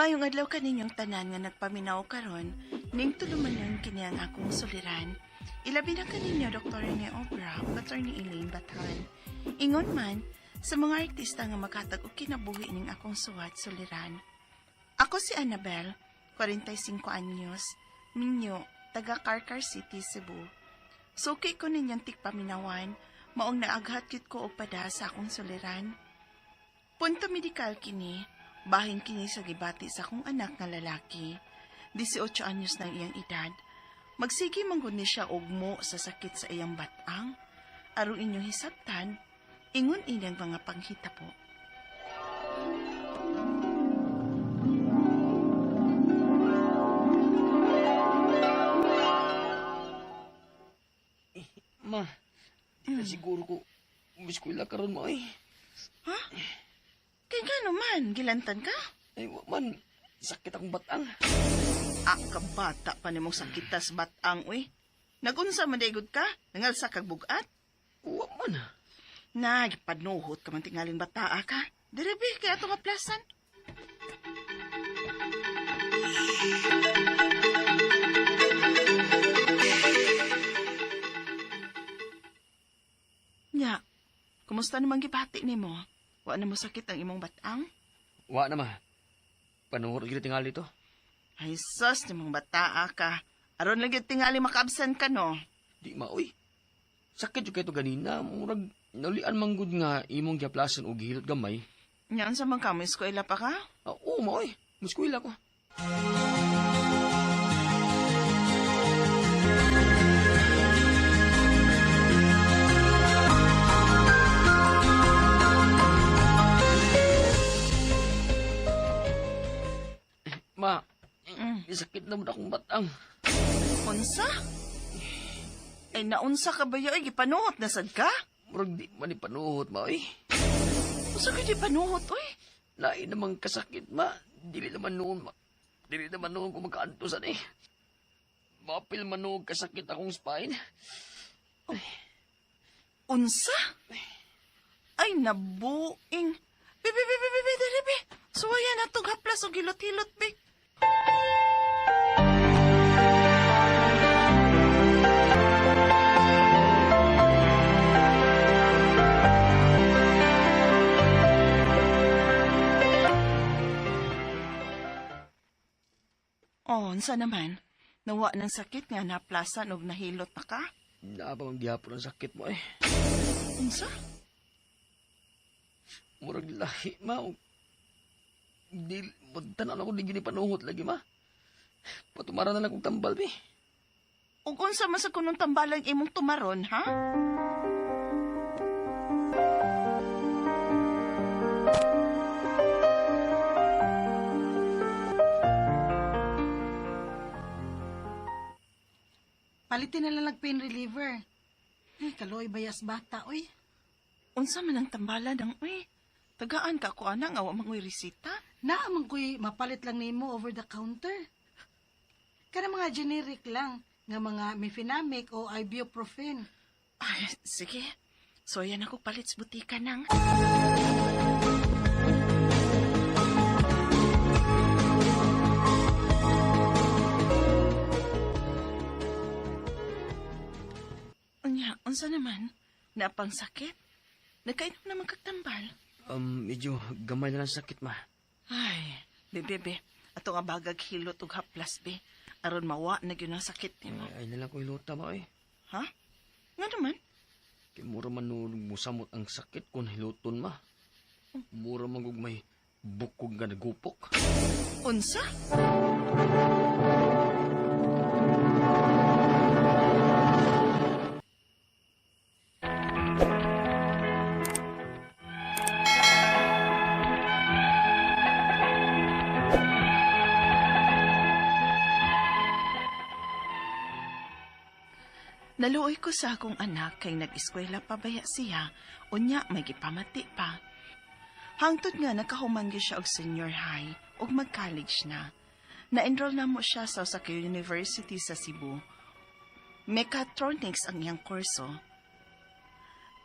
Mayong adlaw kaninyong tanan nga nagpaminaw karon, ning tulumanon kini ang akong suliran. Ilabi na kaninyo Dr. ni Obra, Attorney Elaine Batan. Ingon man sa mga artista nga makatag og kinabuhi ning akong suwat suliran. Ako si Annabel, 45 anyos, minyo, taga Carcar City, Cebu. Suki ko ninyang tikpaminawan, maong naaghat kit ko og pada sa akong suliran. Punto medikal kini, bahin kini sa gibati sa akong anak nga lalaki. 18 anyos na iyang edad. Magsigi manggod ni siya ugmo sa sakit sa iyang batang. Aron inyong hisabtan, ingon inyang mga panghita po. Ma, di na siguro ko biskwila karon mo ay. Ha? Kaya gano man, gilantan ka? Ay, man, sakit akong batang. Kabata pa nimong sakitas batang, uy. Nagunsa mandaygod ka? Nangalsa kag bugat? Uwa man. Nagpanuhot ka man tingaling bataa ka. Direbi, kaya ito maplasan. Nya, kumusta naman gibati ni mo? Wa na mo sakit ang imong batang? Wa na ma. Panuhor gila tingali to. Ay sus, ni mong bataa ka. Aron lang yung tingali makaabsent ka, no? Di ma, uy. Sakit yung kayo ganina. Murag, naulian manggod nga imong giaplasan o gihilot gamay. Nyaan sa mga kamo, eskwela pa ka? Oo, ma, uy. Muskwila ko. Ma, sakit na mo na akong batang. Unsa? Ay, naunsa ka ba yun? Ay, gipanuhot na sad ka? Murag di man ipanuhot, ma, uy. Unsa ka di panuhot, uy? Lain namang kasakit, ma. Dili naman noon, ma. Dili naman noon kung magkaantosan eh. Mapil man noon kasakit akong spine. Unsa? Ay, nabuing. Bibi. Suwaya na itong haplas o gilot-hilot, bi. Unsa naman? Nawa ng sakit nga naplasan o nahilot na ka? Naabang ang gihapon ang sakit mo eh. Unsa? Murag lahi, ma. Di, magtanan ako di gini panuhot lagi, ma. Patumara na lang kong tambal, bi. Ug unsa man sa kunong tambalan imong tumaron, ha? Palitin na lang pain reliever. Ay, kaloy bayas bata, oy. Unsa man ang tambalan ng uy? Tagaan ka ko ana nga wa mangoy resita? Naamang ko'y mapalit lang nimo over the counter. Kana mga generic lang, nga mga mefenamic o ibuprofen. Ay, sige. So yan ako palit sa butika nang. Unsa naman? Napang sakit? Nagkainom naman kagtambal? Medyo gamay na lang sakit, ma. Ay, bebe. Ato nga bagag hilot ug haplas, be. Aron mawa na gyud ang sakit nimo. Ay na lang ko hilota, ma, eh. Ha? Nga naman? Kaya mura man nung musamot ang sakit kung hiluton, ma. Mura man kung may bukog nga nagupok. Unsa? Naluoy ko sa akong anak kay nag-eskwela pa baya siya, unya may gipamati pa. Hangtod nga nakahumanggi siya og senior high ug mag-college na. Na-enroll na mo siya sa Osaka University sa Cebu. Mechatronics ang iyang kurso.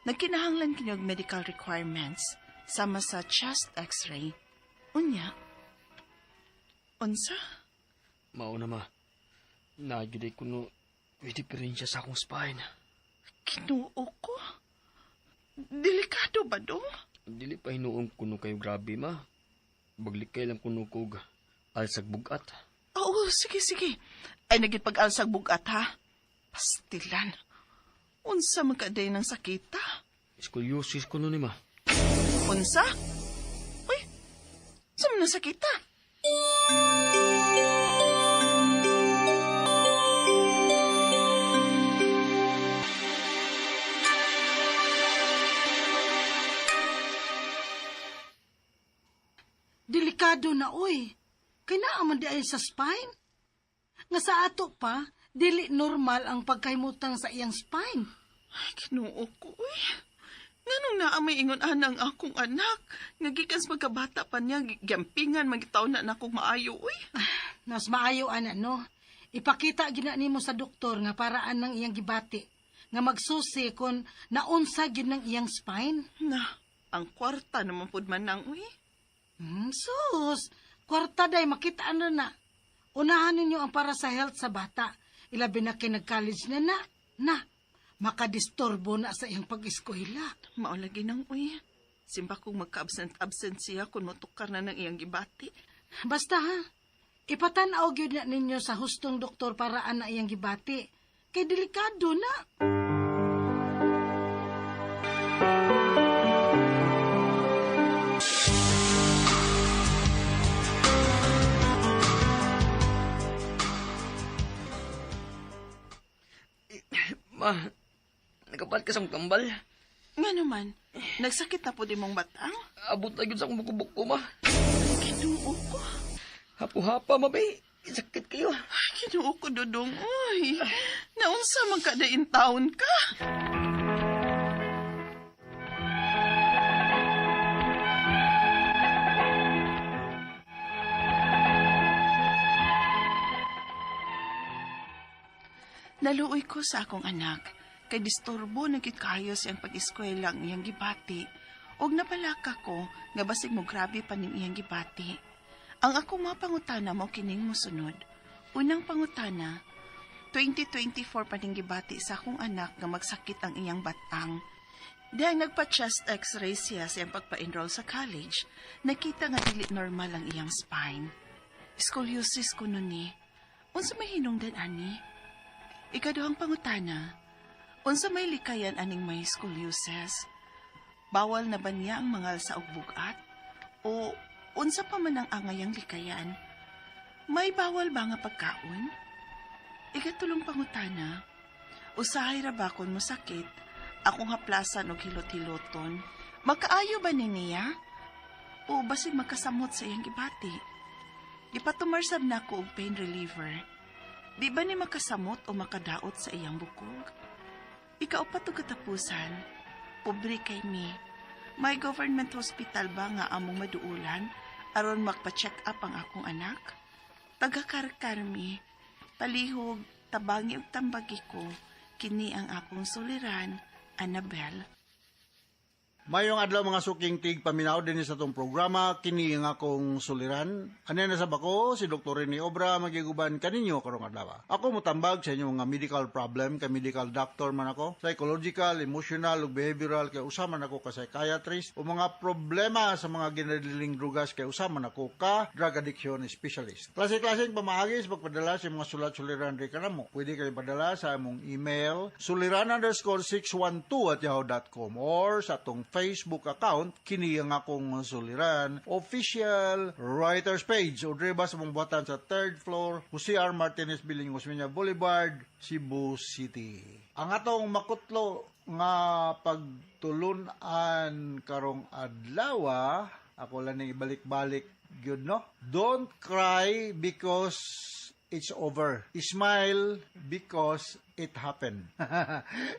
Nagkinahanglan kini og medical requirements sama sa chest x-ray. Unya, Unsa? Mao na ma. Nagyuday ko no diferensya sa akong spine. Kinuo ko? Delikado ba dong? Dili pa hinuon kuno kayo grabe ma. Baglikay lang kuno kog alsag bugat. Oo, sige. Ay, nagipag-alsag bugat, ha? Pastilan. Unsa man kaday ng sakita? Scoliosis kuno ni ma. Unsa? Uy, sa man ng sakita? Delikado na, oy. Kaya naaman di ay sa spine. Nga sa ato pa, dili normal ang pagkaimutang sa iyang spine. Ay, kinuo ko, uy. Nganong naamay ingon anang akong anak. Ngagikans magkabata pa niya, gampingan, magitaw na akong maayo, uy. Nas maayo, ana, no? Ipakita gina nimo sa doktor nga paraan ng iyang gibati. Nga magsusi kung naunsa gyud ng iyang spine. Na, ang kwarta naman pud man nang, uy. Sus, kwarta day, makita ano na. Unahan ninyo ang para sa health sa bata. Ilabi na kay nag-college na. Makadistorbo na sa iyang pag-eskwela. Maulagi nang, uy. Simba kong magka-absent siya kung matukar na ng iyang gibati. Basta ha, ipatanaw gyud na ninyo sa hustong doktor paraan na iyang gibati. Kay delikado na. Ma, nakapat ka sa kambal. Nga naman, nagsakit na po di mong batang? Abot na yun sa akong buko-buko ma. Kinuo ko. Hapo-hapa ma bay. Sakit kayo. Ay, kinuo ko, Dodong. Uy, naunsa magkadain taon ka? Naluoy ko sa akong anak, kay disturbo nagit kayo siyang pag-eskwela ang iyang gibati, og napalaka ko nga basig mo grabe pa ning iyang gibati. Ang akong mga pangutana mo kining mosunod. Unang pangutana, 2024 pa ning gibati sa akong anak nga magsakit ang iyang batang. Dahil nagpa-chest x-ray siya sa iyang pagpa-enroll sa college, nakita nga dili normal ang iyang spine. Scoliosis ko nun ni. Unsa may hinungdan ani? Ikaduhang pangutana, unsa may likayan aning may scoliosis? Bawal na ba niya ang mangal sa ugbugat? O unsa pa man ang angayang likayan? May bawal ba nga pagkaon? Ikatulong pangutana, usahay ra ba kon mo sakit, akong haplasan og hilot-hiloton, makaayo ba ni niya? O basig makasamot sa iyang gibati? Ipatumarsab na ko og pain reliever. Di ba ni makasamot o makadaot sa iyang bukog? Ikaupat o katapusan, pobre kay mi. May government hospital ba nga among maduulan aron magpa-check up ang akong anak? Taga-karkar mi, palihog, tabangi ug tambagi ko, kini ang akong suliran, Annabel. Mayong adlaw mga suking tig paminaw din sa itong programa, kini nga akong suliran. Ano na sa bako, si Dr. Rene Obra, magiguban kaninyo karong adlaw. Ako mutambag sa inyong mga medical problem, kay medical doctor man ako, psychological, emotional, ug behavioral, kay usaman ako ka psychiatrist, o mga problema sa mga ginadiling drugas, kay usaman ako ka drug addiction specialist. Klase-klaseng pamaagis, pagpadala sa mga sulat-suliran rin ka na mo. Pwede kayo padala sa among email, suliran_612@yahoo.com or sa atong Facebook account, kini ang akong suliran, official writers page, o driba sa mong buhatan sa 3rd floor, Jose R. Martinez Building, Osmeña Boulevard, Cebu City. Ang atong makutlo nga pagtulunan karong adlaw, ako lang ibalik-balik gyud no. Don't cry because it's over. Smile because it happened.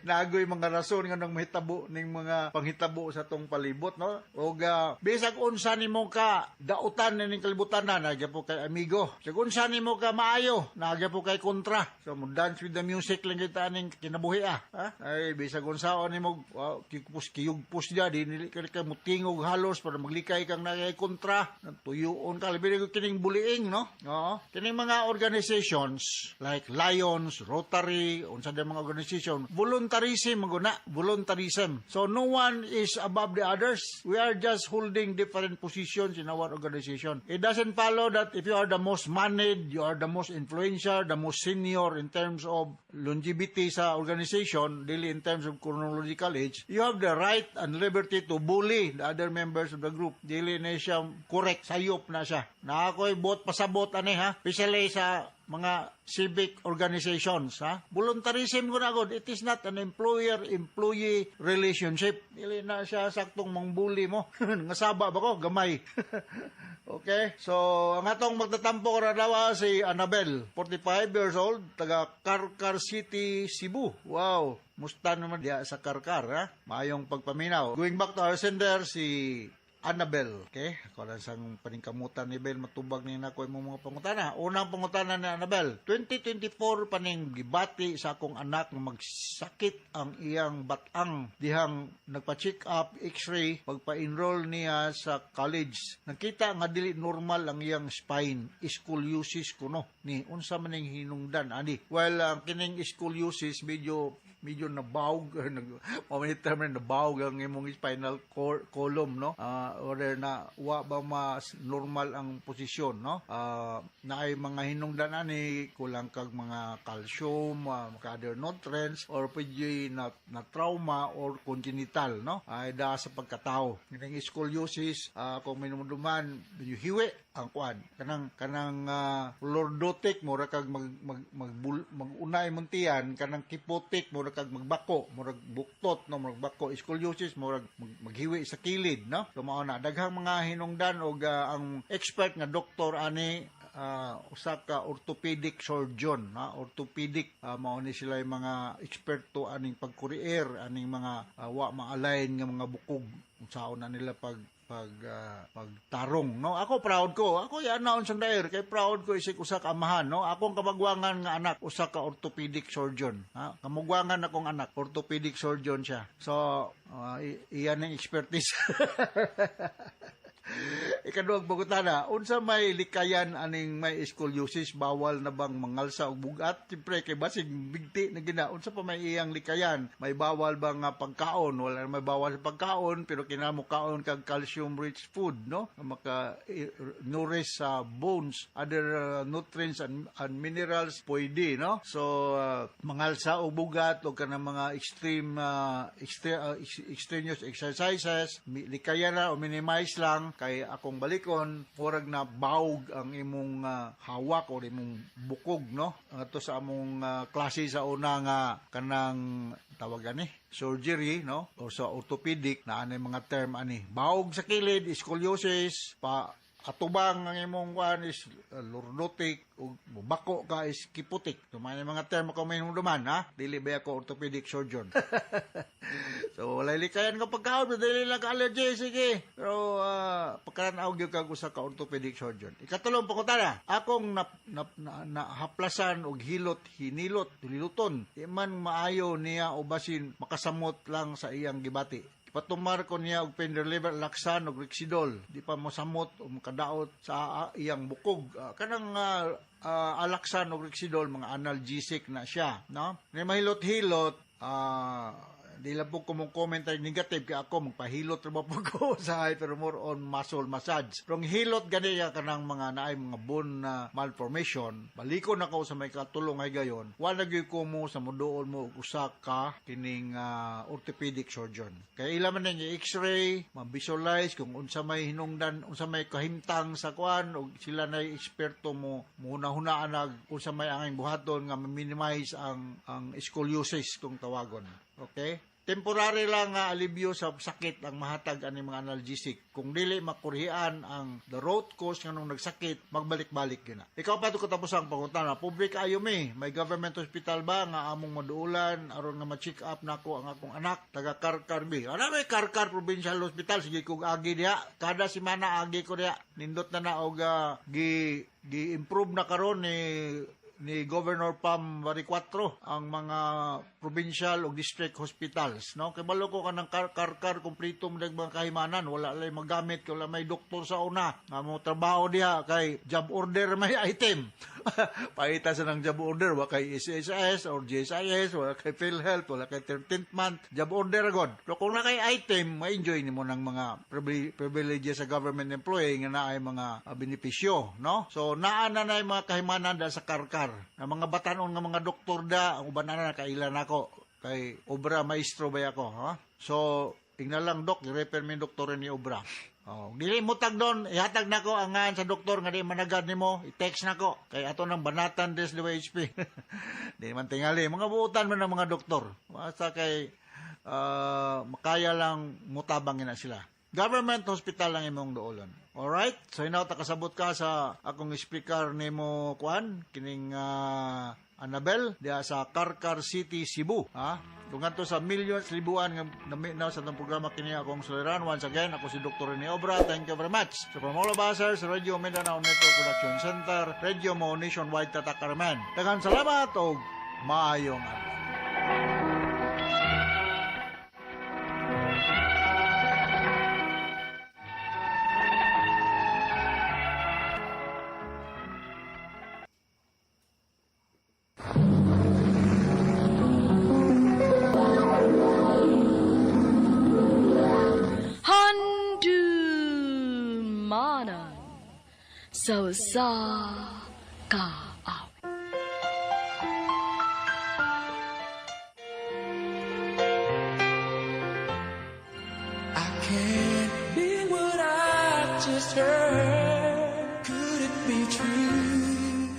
Nagoy mga rason nga nang mahitabo ning mga panghitabo sa tong palibot, no? Og bisag unsa nimo ka dautan ning kalibutan na nagya po kay amigo. Sig unsa nimo ka maayo, nagya po kay kontra. So mo dance with the music lang kita ning kinabuhi ha? Ay bisag unsaon nimo kiyugpos dia dinili ka mutingog halos para maglikay kang nagay kontra. Tuyoon ka labi ko kining bullying, no? Oo. Kining mga organizations like Lions, Rotary, unsa day mga organization, voluntarism maguna, voluntarism. So no one is above the others. We are just holding different positions in our organization. It doesn't follow that if you are the most moneyed, you are the most influential, the most senior in terms of longevity sa organization, daily in terms of chronological age, you have the right and liberty to bully the other members of the group. Dili na siya correct, sayop na siya. Na ako'y bot pasabot ani ha, especially sa mga civic organizations, ha? Voluntarism ko na agad. It is not an employer-employee relationship. Dili na siya saktong mangbuli mo. Ngasaba ba ko? Gamay. Okay? So, ang atong magtatampo ko na daw si Annabel, 45 years old, taga Karkar City, Cebu. Wow! Musta naman diya sa Karkar, ha? Maayong pagpaminaw. Going back to our sender, si Annabel, okay? Ako lang sang paningkamutan ni Bel, matubag niya na ko yung mga pangutana. Unang pangutana ni Annabel, 2024 paning gibati sa akong anak na magsakit ang iyang batang. Dihang nagpa-check up, x-ray, pagpa-enroll niya sa college. Nakita nga dili normal ang iyang spine, scoliosis kuno. Ni, unsa man yung hinungdan, ani? Well, ang kining scoliosis, medyo nabawg, pamanitar man nabawg ang imong spinal column, no? Or na wa ba mas normal ang posisyon, no? Na ay mga hinungdan ani kulang kag mga calcium, other nutrients, or pwede na trauma or congenital, no? Ay da sa pagkatao. Kining scoliosis, kung may numuduman, medyo hiwi ang kuan kanang lordotic mo ra kag magunay muntian, kanang kipotic mo ra kag magbako, murag buktot, no, magbako, scoliosis mo maghiwi sa kilid, no? So mao na daghang mga hinungdan og ang expert nga doktor ani usa ka orthopedic surgeon, na orthopedic, mao ni sila yung mga eksperto aning pagkurier aning mga wa maalign nga mga bukog unsaon na nila pagtarong, no? Ako proud ko. Ako yan naon sang daer kay proud ko isig usa ka amahan, no? Akong kamagwangan nga anak usa ka orthopedic surgeon, ha? Kamagwangan akong anak orthopedic surgeon siya. So iyan ang expertise. Ikaduhang pangutana, unsa may likayan aning may scoliosis, bawal na bang mangalsa og bugat? Siyempre kay basig bigti na gina, unsa pa may iyang likayan? May bawal ba nga pagkaon? Wala may bawal sa pagkaon, pero kinahanglan kaon kag calcium rich food, no? Maka nourish sa bones, other nutrients and minerals pwede, no? So mangalsa og bugat o kanang mga extraneous exercises, likayan na o minimize lang. Kay akong balikon, murag na bawg ang imong hawak o imong bukog, no? Ito sa among klase sa una nga kanang tawag ani surgery, no? O sa orthopedic na anay mga term ani. Bawg sa kilid, scoliosis, atubang ang imong kuan is lordotic, o bako ka is kiputik. Tumay mga term ko may duman, ha? Dili ba ako orthopedic surgeon? So, wala likayan ka pagkaon, dili lang ka allergy, sige. Pero, pagkaranaw gyud ka sa ka orthopedic surgeon. Ikatulong pangutana, akong nahaplasan og hinilot, tuliluton. Di man maayo niya o basin makasamot lang sa iyang gibati. Patumar ko niya og Penderlevel, Laksan og Rexidol. Di pa mosamot o makadaot sa iyang bukog. Kanang alaksan og Rexidol, mga analgesic na siya, no? May mahilot-hilot, di lang po comment ay negative kaya ako magpahilot ra po ko sa pero more on muscle massage. Pero hilot gani ya kanang mga naay mga bone malformation, balikon ako sa may katulong ay gayon. Wala gyud ko mo sa muduol mo usa ka kining orthopedic surgeon. Kaya ila man ning x-ray, ma-visualize kung unsa may hinungdan, unsa may kahimtang sa kuan og sila nay eksperto mo hunahunaan unsa may angay buhaton nga ma-minimize ang scoliosis kung tawagon. Okay? temporary lang nga alibyo sa sakit ang mahatag ani mga analgesic. Kung dili makurihan ang the root cause nga nung nagsakit, magbalik-balik yun na. Ikaw pa ito katapos ang pangutana. Public ayo may government hospital ba nga among maduulan aron nga ma-check up nako ang akong anak taga Karkar B. Ano may Karkar Provincial Hospital sige kog agi diha. Kada semana agi ko diha. Nindot na og gi-improve na karon ni Governor Pam Baricuatro ang mga provincial o district hospitals, no? Kay balo ko kanang karkar kompleto mo mga kahimanan, wala lay magamit, wala may doktor sa una, nga mo trabaho diha kay job order may item. Paita sa ng job order, wala kay SSS or JSIS, wala kay PhilHealth, wala kay 13th month, job order agad. Pero kung na kay item, ma-enjoy nimo ng mga privileges sa government employee nga naay mga benepisyo, no? So naa na nay mga kahimanan da sa karkar. Na mga batanon nga mga doktor da, ang uban na nakailan ako kay obra maestro ba ako, ha? So tingnan lang dok, i-refer mi doktor ni obra. Oh, dili mo tag doon, ihatag nako ang ngan sa doktor nga di managad nimo, i-text nako kay ato nang banatan des HP. Di man tingali mga buutan man ng mga doktor. Basta kay makaya lang mutabang na sila. Government hospital lang imong doolon. Alright? So inaw ta kasabot ka sa akong speaker nimo kuan kining Annabel diya sa Karkar City, Cebu, ha? Dungan to sa millions, libuan nga na sa itong programa kini akong suliran. Once again, ako si Dr. Rene Obra. Thank you very much. So from all of us, sa Radio Mindanao Network Production Center, Radio Mo Nationwide Tatakarman. Daghang salamat o maayong adlaw. Handumanan so sa kaaw. I can't be what I just heard. Could it be true?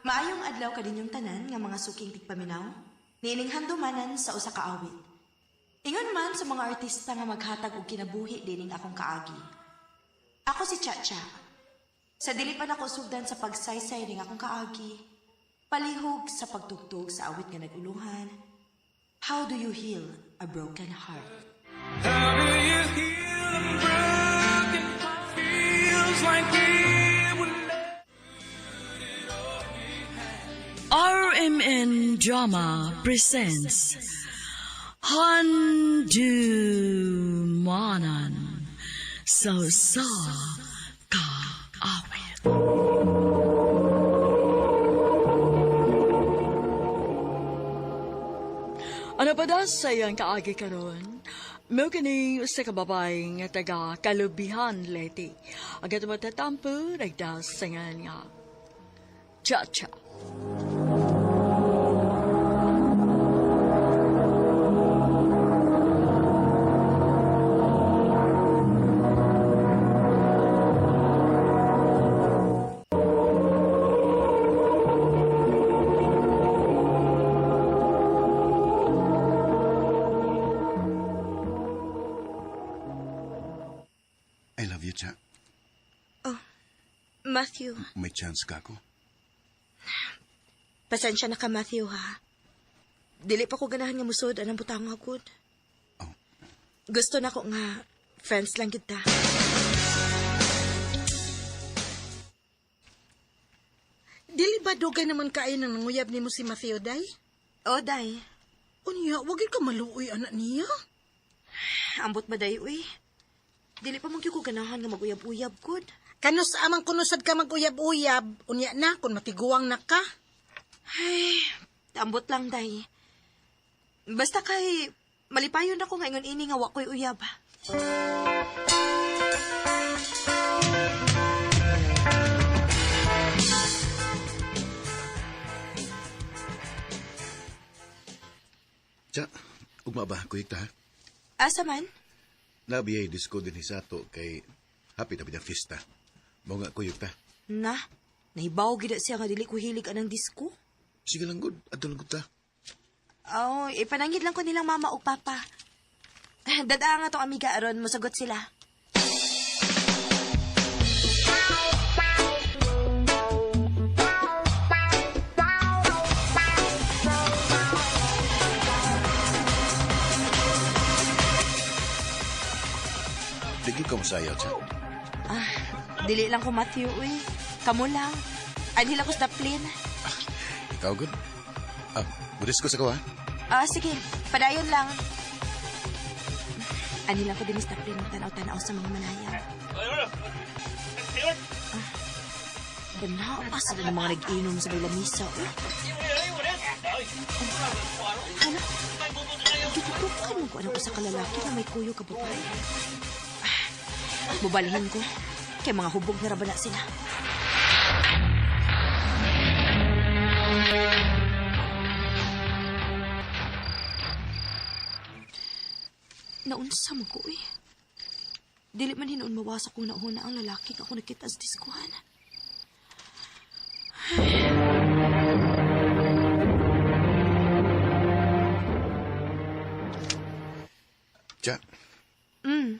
Maayong adlaw kadinyong tanan nga mga suking tigpaminaw, nining handumanan sa usa ka awit. Ingon man sa mga artista nga maghatag og kinabuhi dining akong kaagi. Ako si Chacha. Sa dili pa nako sugdan sa pagsaysay ning akong kaagi, palihog sa pagtugtog sa awit nga naguluhan. How do you heal a broken heart? How do you heal a broken heart? Feels like we were RMN Drama presents Handumanan so sa kaawit. Ano pa da sa iyang kaagi karon? Mo kini sa kababay nga taga Kalubihan Leyte. Agat matatampo nagdas singan nga Cha-cha. I love you, Cha. Matthew, May chance ka ako. pasensya na ka Matthew ha. Dili pa ko ganahan nga musod anang butang agud. Oh. Gusto na ko nga friends lang kita. Dili ba dugay naman kayo nang nanguyab ni mo si Matthew, day? O day, Unya, wagin ka maluoy anak niya. ambot ba day uy? Dili pa man gyud ko ganahan nga maguyab-uyab gud. Kanus amang kunusad ka mag-uyab-uyab, unya na kung matiguang na ka. Ay, ambot lang day. Basta kay malipayon ako nga ingon ini nga wa ko'y uyab. Cha, ugma ba, kuyik ta? Asa man? Nabiyay disco din sa ato kay happy na pinang fiesta. Mao nga kuyik ta. Na, nahibaw gid siya nga dili ko hilig anang disco. Sige lang good, adto lang gud ta. Oh, ipanangid lang ko nilang mama o papa. Dadaa nga tong amiga aron mosagot sila. Dili ka masaya, Cha. Dili lang ko Matthew, uy. Kamu lang. Anhila ko sa plane. Ikaw, good? Budis ko sa kawa. Sige. Padayon lang. Anhila ko din sa plane tanaw-tanaw sa mga manaya. Banaas na mga nag-inom sa may lamisa, uy. Ano? Tututukan mo ko ano ko sa kalalaki na may kuyo ka babae. Bubalihin ko. Kay mga hubog na rabana sila. Naunsa mo ko eh. Dili man hinoon mawasak kung nauna ang lalaki ka ako nakita sa diskuhan. Cha, Mm.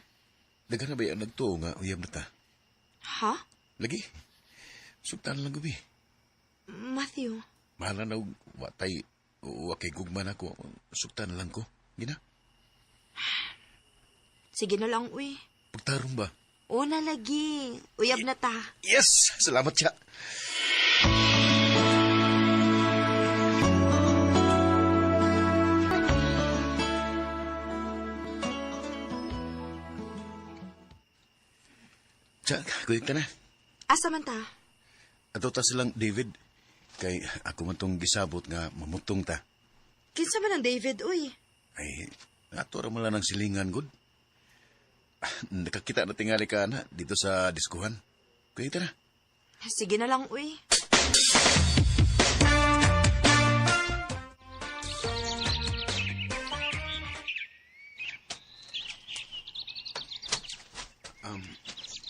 dagan na ba yung nagtuo nga uyab na ta? Ha? Lagi. Sugtan lang gabi. Matthew? Mahala na watay wakay gugman ako. Sugtan lang ko. Gina? Sige na lang, uy. Pagtarong ba? Una lagi. Uyab na ta. Yes! Salamat, Cha. Cha, kuya ka na. Asa man ta? Ato ta silang David. Kay ako man tong gisabot nga mamutong ta. Kinsa man ang David, uy. Ay, ato ra man lang ng silingan, good. Nakakita na tingali ka na dito sa diskuhan. Kuya ka na. Sige na lang, uy.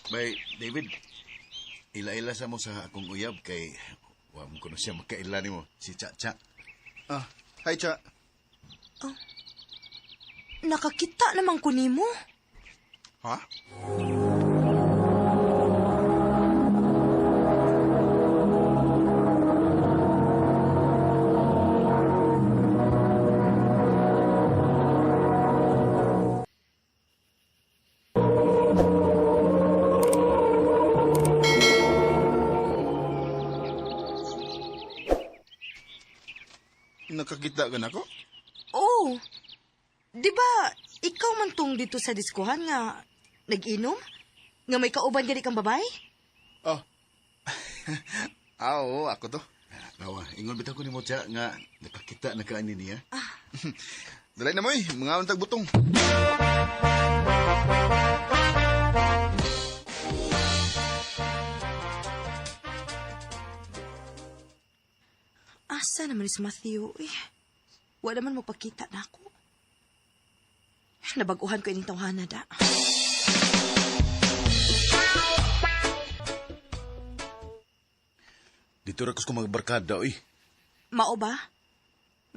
Bay, David, ila-ila sa mo sa akong uyab kay wa mo kuno siya makaila nimo si Cha. Hi, Cha. Nakakita naman ko nimo. Ha? Nakakita ka na ko? Oh. Di ba, ikaw man tong dito sa diskuhan nga nag-inom? Nga may kauban gani kang babae? Oh. Oo, ako to. Nawa, ingon bitaw ko ni mo, Cha, nga nakakita na kaani niya. Dalay na mo mga untag butong. Asa naman si Matthew, eh. Wala naman magpakita na ako. Nabaguhan ko ining tawhana da. Dito ra ko magbarkada oy. Mao ba?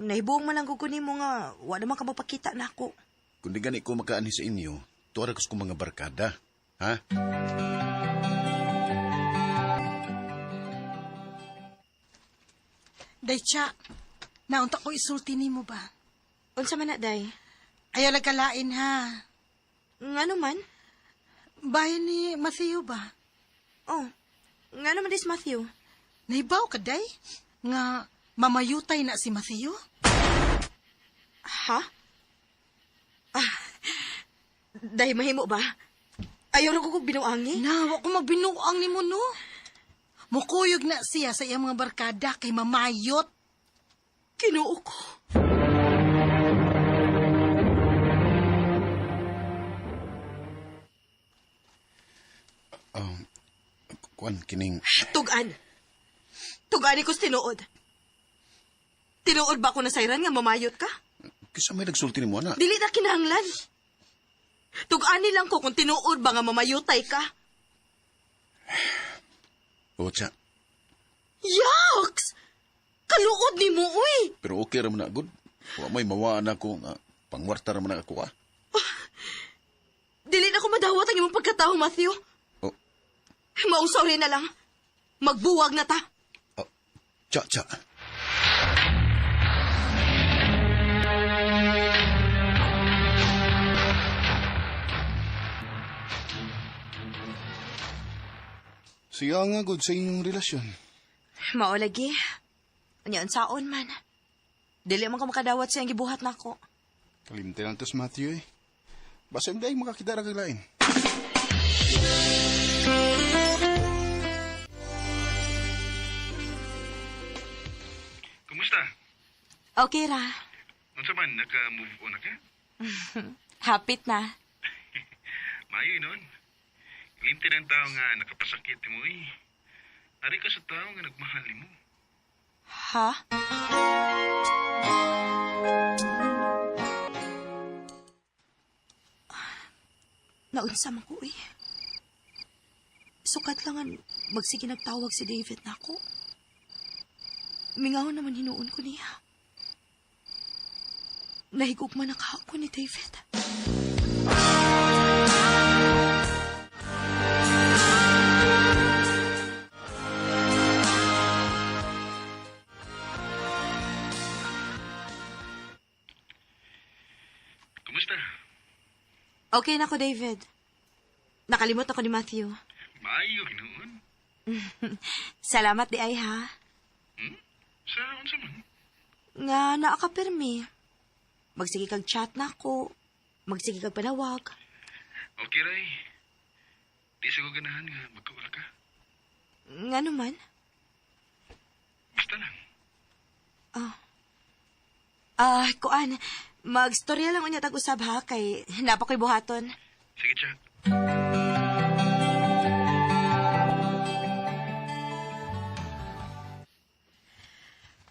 Nahibuong man lang kukunin mo nga wala naman ka magpakita na ako. Kung di gani ko makaani sa inyo, tuwa ra ko mga barkada. Ha? Day, Cha, naunta ko isulti ni mo ba? Unsa man na, day? Ayaw nagkalain ha. Ngano man? Bayan ni Matthew ba? Oh, ngano man dis Matthew? Nahibaw ka, Day? Nga mamayutay na si Matthew? Ha? Day mahimo ba? Ayaw na ko kong binuangi? Na, ko magbinuang ni mo, no? Mukuyog na siya sa iyang mga barkada kay mamayot. Kinuo ko. Kuan kining Tugan. Tugani ko tinuod. Tinuod ba ako na sayran nga mamayot ka? kisa may nagsulti nimo ana. Dili na kinahanglan. Tugani lang ko kung tinuod ba nga mamayutay ka. O Cha, Yaks! Kaluod ni mo, uy! pero okay ra man na good. Wa may mawaan ako nga pangwarta ra man ako ah. Dili na ko madawat ang imong pagkatao, Matthew. Oh, Maong sorry na lang. Magbuwag na ta. cha. Siya nga good sa inyong relasyon. Mao lagi. Anya unsaon man. Dili man ko makadawat sa iyang gibuhat nako. Kalimti lang tos Matthew eh. Basta hindi makakita ra kag lain. Kumusta? Okay ra. Unsa man, naka-move on na ka? Hapit na. Maayo nun. Limti ng tao nga nakapasakit mo eh. Ari ka sa tao nga nagmahal mo. Ha? Naunsa man ko eh. Sukat lang ang magsige nagtawag si David na ako. Mingaw naman hinuon ko niya. Nahigog man ako ni David. Kumusta? Okay na ako, David. Nakalimot ako ni Matthew. Maayo, hinuon. Salamat di ay ha. Sa unsa man? Nga naakapirmi. Magsige kag chat na ako. Magsige kag panawag. Okay, Ray. Di sa ko ganahan nga magkawala ka. Nga naman. Basta lang. Kuan. Magstorya lang unya tag-usab ha. Kay napakoy buhaton. Sige, Cha.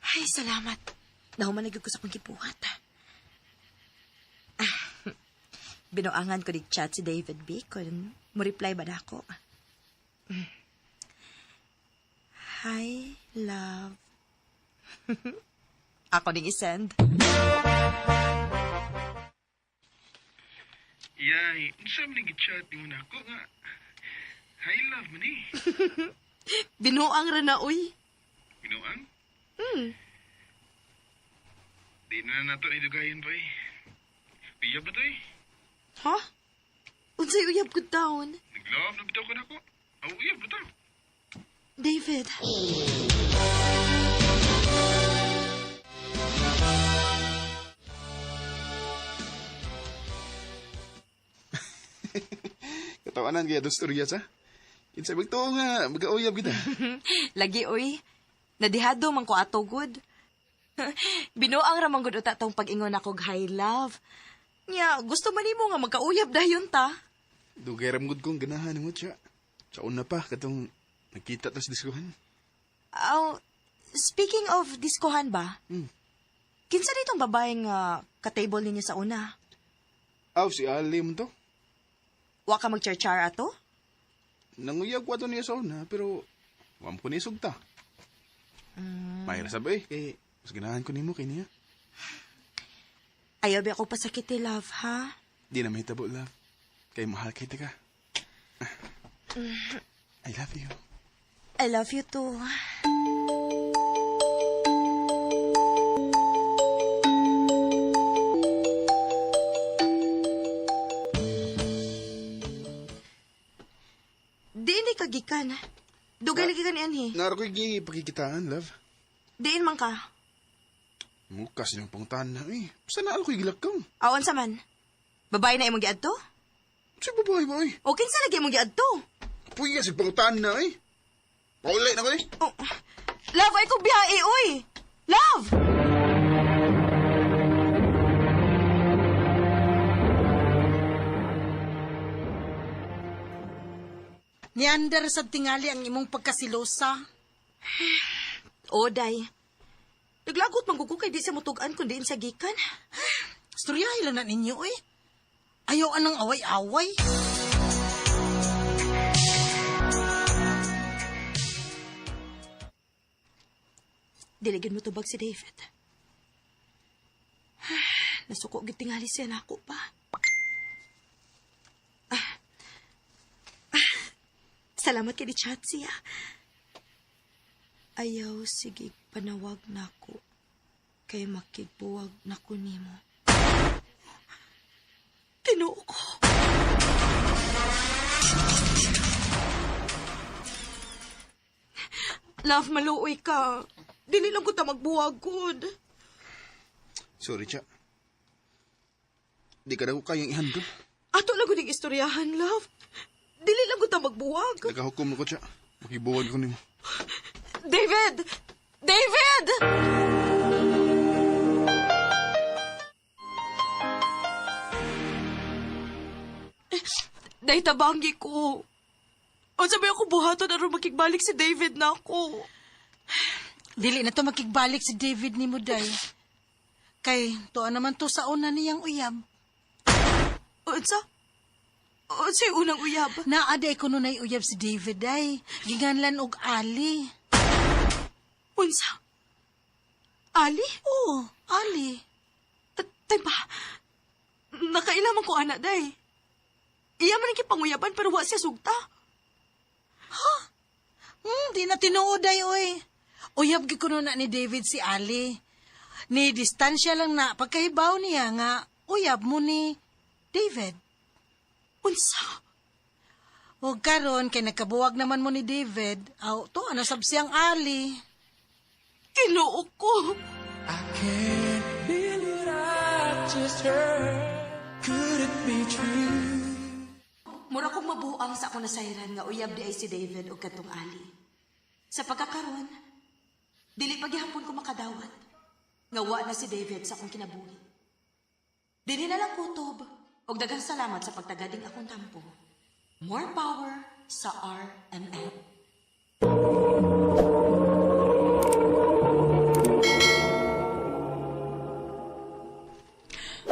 Ay, salamat. Nahuman ko sa pangkibuhat. Binuangan ko chat si David B. kung mo reply ba na ako. Hi, love. Ako ding isend. Yay, unsa man yung chat mo na ako nga. Hi, love man eh. Binuang ra na, uy. Binuang? Di na nato idugayan pa eh. Uyab ba to eh? Ha? Unsay uyab ko taon? Nag-love na bitaw ko na ko. Uyab ba to? David. Katawanan kaya dos storya sa. Kinsa bigto nga mag-auyab kita. Lagi, uy. Nadihado man ko ato, good. Binuang ramang good uta tong pag-ingon ako high love. Nya, gusto man nimo nga magkauyab dayon ta. Dugay ram gud kong ganahan mo siya. Sa una pa katong nakita tas diskuhan. Speaking of diskohan ba? Kinsa ditong babaeng ka-table ninyo sa una? Si Ali mo to. Wa ka mag-char-char ato? Nanguyab ko ato niya sa una pero wam ko nisog ta. Mayra sabay kay mas ganahan ko nimo kay niya. Ayaw ba ako pasakiti, love, ha? Di na mahitabo love. Kay mahal kay ka. I love you. I love you too. Diin di kagikan. Dugay lagi ka ni Anhi. Naro ko gi pakikitaan love. Diin man ka. Mukas yung pangtahan na eh. Basta na ako igilakang. Awan sa man. Babae na imong giadto? Si babae ba eh? O kinsa lagi imong giadto? Puy nga si pangtahan na eh. Paulay na ko eh. Oh, love, ay ko biyahe, uy! Love! Niander sa tingali ang imong pagkasilosa. Oday. Naglagot manggugo kay di sa mutugan kundi sa gikan. Storyahin lang na ninyo, eh. Ayaw anang away-away. Diligyan mo tubag si David. Nasuko gitingali siya na ako pa. Salamat kay di chat siya. Ayaw, sige, panawag na ako. Kay makigbuwag na ko nimo. Tinuo ko. Love, maluoy ka. Dili lang ko ta magbuwag, good. Sorry, Cha. Di ka na ko kayang ihandol. Ato lang ko ning istoryahan, love. Dili lang ko ta magbuwag. Nagahukom na ko, Cha. Makibuwag ko nimo. David! David! Day tabangi ko. O sabi ako buhaton aron makigbalik si David na ako. Dili na to makigbalik si David ni mo, day. Kay, tuwa naman to sa una niyang uyab. Unsa? Unsa yung unang uyab? Naaday ko nun ay uyab si David, day. Ginganlan og Ali. Unsa? Ali? Oo, Ali. Tay ba? Nakailaman ko anak, day. Iya man ang kipanguyaban pero wa siya sugta. Di na tinuod, day, oy. Uyab gi kuno na ni David si Ali. Ni distansya lang na pagkahibaw niya nga uyab mo ni David. Unsa? O karon kay nagkabuwag naman mo ni David, aw to ano sab siyang Ali. Kinuo ko. I can't believe what I just heard. Could it be true? Mura kong mabuang sa akong nasayran nga uyab di ay si David o katong Ali. Sa pagkakaroon, dili paghihapon ko makadawat. Nga wa na si David sa akong kinabuhi. Dili na lang kutob og daghang salamat sa pagtagading akong tampo. More power sa RMN.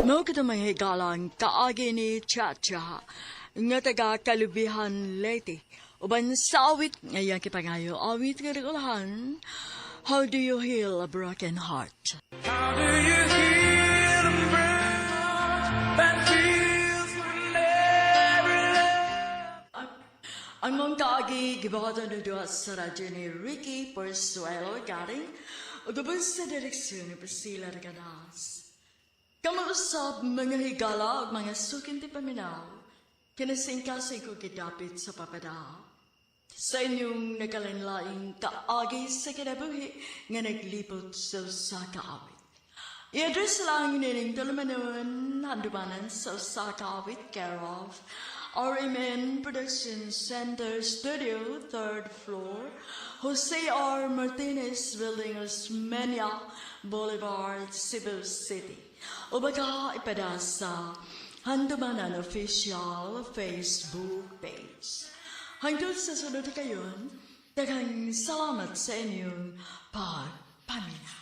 Mo kita may higalang kaagi ni Chacha nga taga Kalubihan Leyte. Uban sa awit ngayon kipangayo awit karikulahan. How do you heal a broken heart? How do you heal a broken heart that feels when every love? Ang mong kaagi gibahatan na doon sa radyo ni Ricky Porzuelo galing o gabas sa direksyon ni Priscilla Regadas. Kamausap mga higala at mga sukin ti paminaw, kinasingkasay ko kidapit sa papada. Sa inyong nakalanlaing kaagi sa kinabuhi nga naglipot sa kaawit. I-address lang nining talamanon handumanan sa kaawit care of RMN Production Center Studio, 3rd floor, Jose R. Martinez Building, Osmeña Boulevard, Cebu City. O baka ipada sa Handumanan Official Facebook page. Hanggang sa sunod kayon, daghang salamat sa inyong pagpamina.